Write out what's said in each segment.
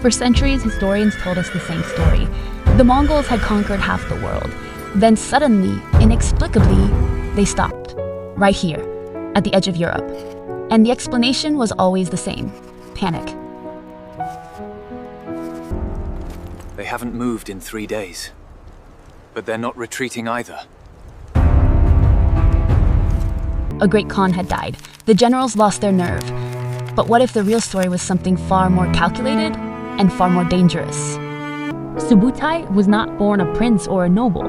For centuries, historians told us the same story. The Mongols had conquered half the world. Then suddenly, inexplicably, they stopped. Right here, at the edge of Europe. And the explanation was always the same: panic. They haven't moved in 3 days. But they're not retreating either. A great Khan had died. The generals lost their nerve. But what if the real story was something far more calculated and far more dangerous? Subutai was not born a prince or a noble.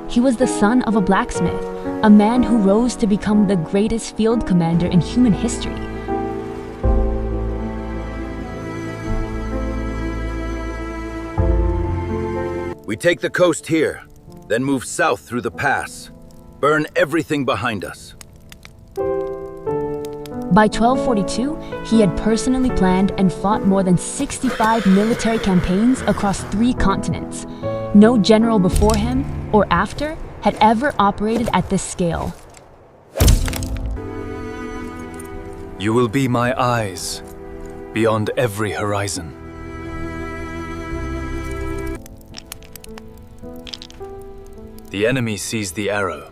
He was the son of a blacksmith, a man who rose to become the greatest field commander in human history. We take the coast here, then move south through the pass. Burn everything behind us. By 1242, he had personally planned and fought more than 65 military campaigns across 3 continents. No general before him or after had ever operated at this scale. You will be my eyes beyond every horizon. The enemy sees the arrow.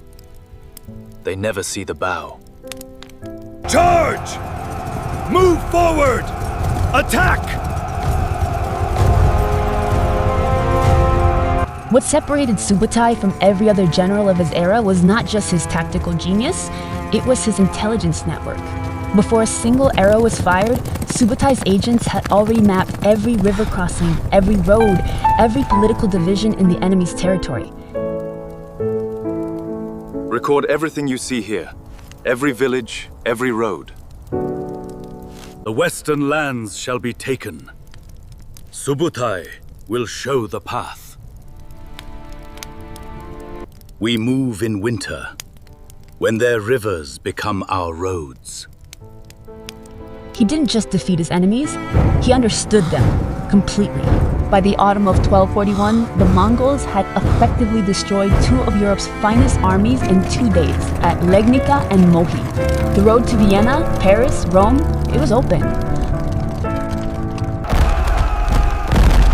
They never see the bow. Charge! Move forward! Attack! What separated Subutai from every other general of his era was not just his tactical genius, it was his intelligence network. Before a single arrow was fired, Subutai's agents had already mapped every river crossing, every road, every political division in the enemy's territory. Record everything you see here. Every village, every road. The western lands shall be taken. Subutai will show the path. We move in winter, when their rivers become our roads. He didn't just defeat his enemies, he understood them completely. By the autumn of 1241, the Mongols had effectively destroyed 2 of Europe's finest armies in 2 days, at Legnica and Mohi. The road to Vienna, Paris, Rome, it was open.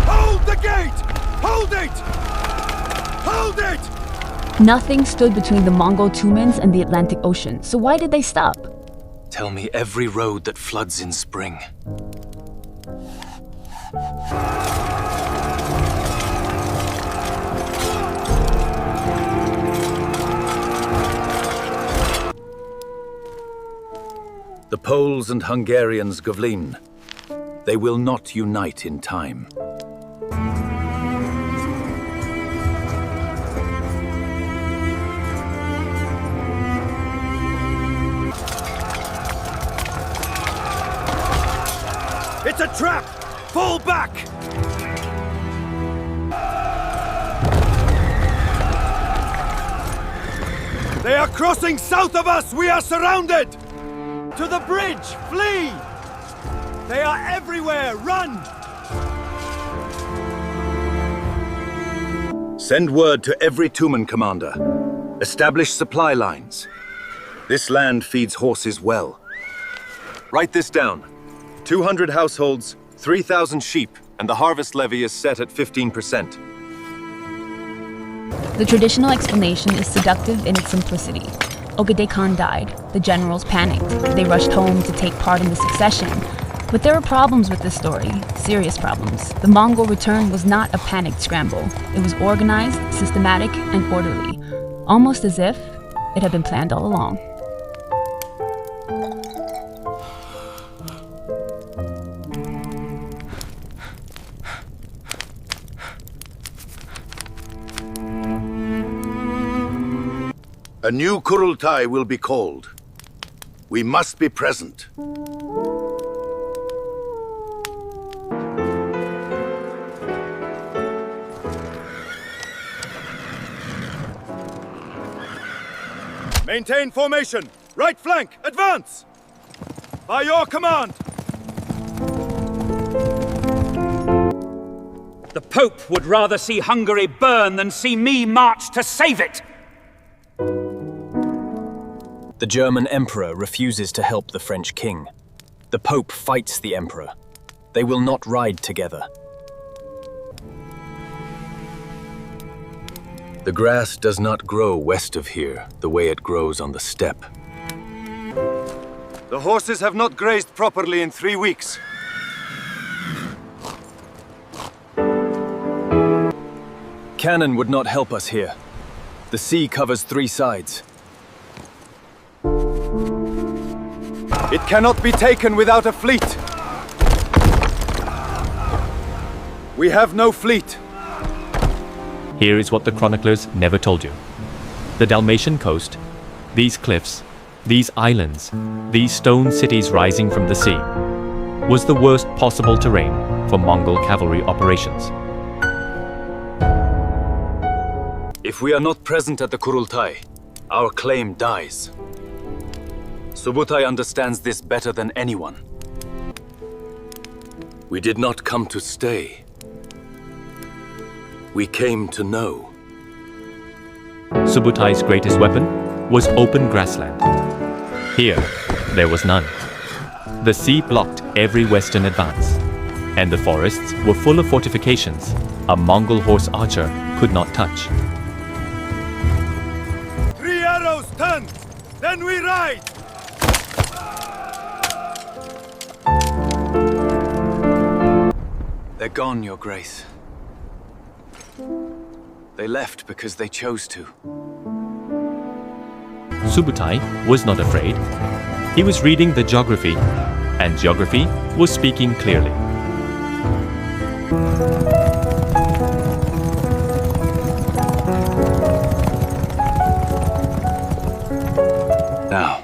Hold the gate! Hold it! Hold it! Nothing stood between the Mongol tumens and the Atlantic Ocean, so why did they stop? Tell me every road that floods in spring. The Poles and Hungarians, Govlin, they will not unite in time. It's a trap! Fall back! They are crossing south of us! We are surrounded! To the bridge! Flee! They are everywhere! Run! Send word to every Tumen commander. Establish supply lines. This land feeds horses well. Write this down. 200 households, 3,000 sheep, and the harvest levy is set at 15%. The traditional explanation is seductive in its simplicity. Ogedei Khan died. The generals panicked. They rushed home to take part in the succession. But there were problems with this story, serious problems. The Mongol return was not a panicked scramble. It was organized, systematic, and orderly, almost as if it had been planned all along. A new Kurultai will be called. We must be present. Maintain formation! Right flank, advance! By your command! The Pope would rather see Hungary burn than see me march to save it! The German emperor refuses to help the French king. The Pope fights the emperor. They will not ride together. The grass does not grow west of here the way it grows on the steppe. The horses have not grazed properly in 3 weeks. Cannon would not help us here. The sea covers 3 sides. It cannot be taken without a fleet. We have no fleet. Here is what the chroniclers never told you. The Dalmatian coast, these cliffs, these islands, these stone cities rising from the sea, was the worst possible terrain for Mongol cavalry operations. If we are not present at the Kurultai, our claim dies. Subutai understands this better than anyone. We did not come to stay. We came to know. Subutai's greatest weapon was open grassland. Here, there was none. The sea blocked every western advance, and the forests were full of fortifications a Mongol horse archer could not touch. 3 arrows turned, then we ride! They're gone, Your Grace. They left because they chose to. Subutai was not afraid. He was reading the geography, and geography was speaking clearly. Now,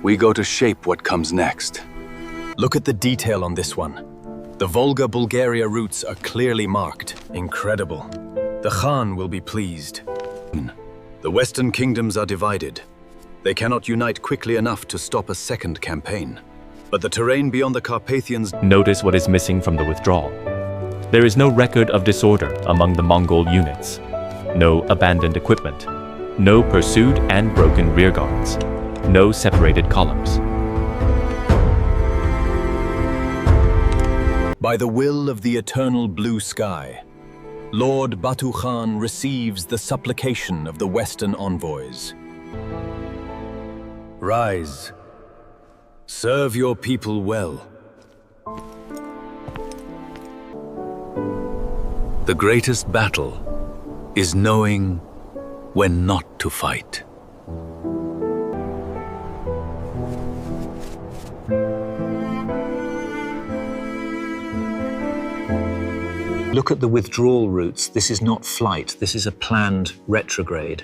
we go to shape what comes next. Look at the detail on this one. The Volga-Bulgaria routes are clearly marked. Incredible. The Khan will be pleased. The Western kingdoms are divided. They cannot unite quickly enough to stop a second campaign. But the terrain beyond the Carpathians... Notice what is missing from the withdrawal. There is no record of disorder among the Mongol units. No abandoned equipment. No pursued and broken rearguards. No separated columns. By the will of the eternal blue sky, Lord Batu Khan receives the supplication of the Western envoys. Rise. Serve your people well. The greatest battle is knowing when not to fight. Look at the withdrawal routes. This is not flight. This is a planned retrograde.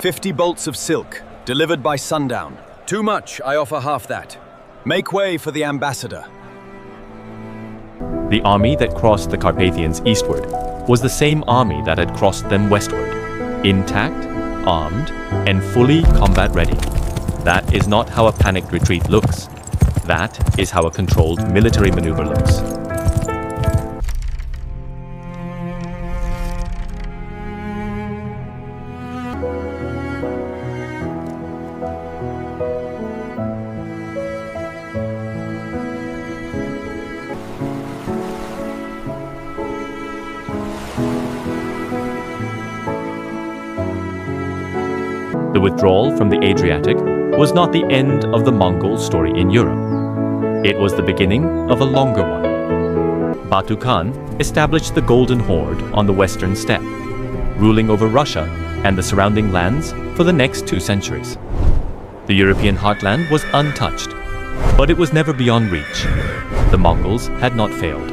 "50 bolts of silk, delivered by sundown. Too much, I offer half that. Make way for the ambassador." The army that crossed the Carpathians eastward was the same army that had crossed them westward, intact, armed, and fully combat ready. That is not how a panicked retreat looks. That is how a controlled military maneuver looks. The withdrawal from the Adriatic was not the end of the Mongol story in Europe. It was the beginning of a longer one. Batu Khan established the Golden Horde on the western steppe, ruling over Russia and the surrounding lands for the next 2 centuries. The European heartland was untouched, but it was never beyond reach. The Mongols had not failed.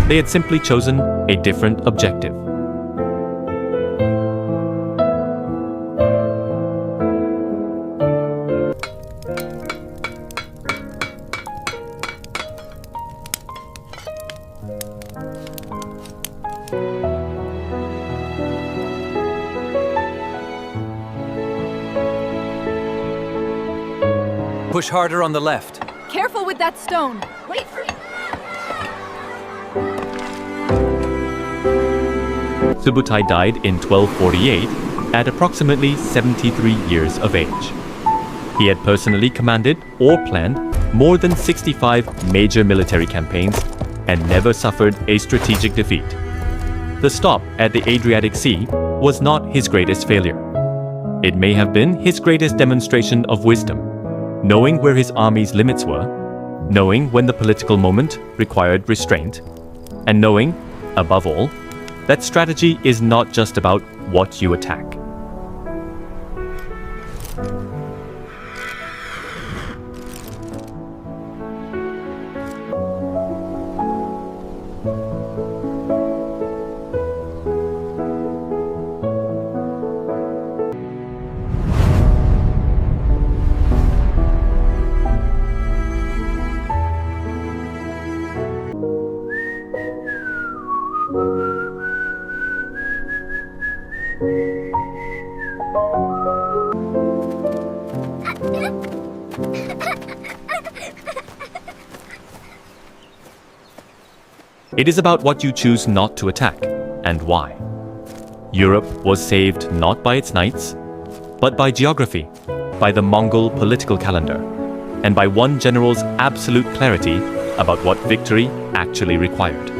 They had simply chosen a different objective. Push harder on the left. Careful with that stone. Wait for me. Subutai died in 1248 at approximately 73 years of age. He had personally commanded or planned more than 65 major military campaigns and never suffered a strategic defeat. The stop at the Adriatic Sea was not his greatest failure. It may have been his greatest demonstration of wisdom, knowing where his army's limits were, knowing when the political moment required restraint, and knowing, above all, that strategy is not just about what you attack. It is about what you choose not to attack and why. Europe was saved not by its knights, but by geography, by the Mongol political calendar, and by one general's absolute clarity about what victory actually required.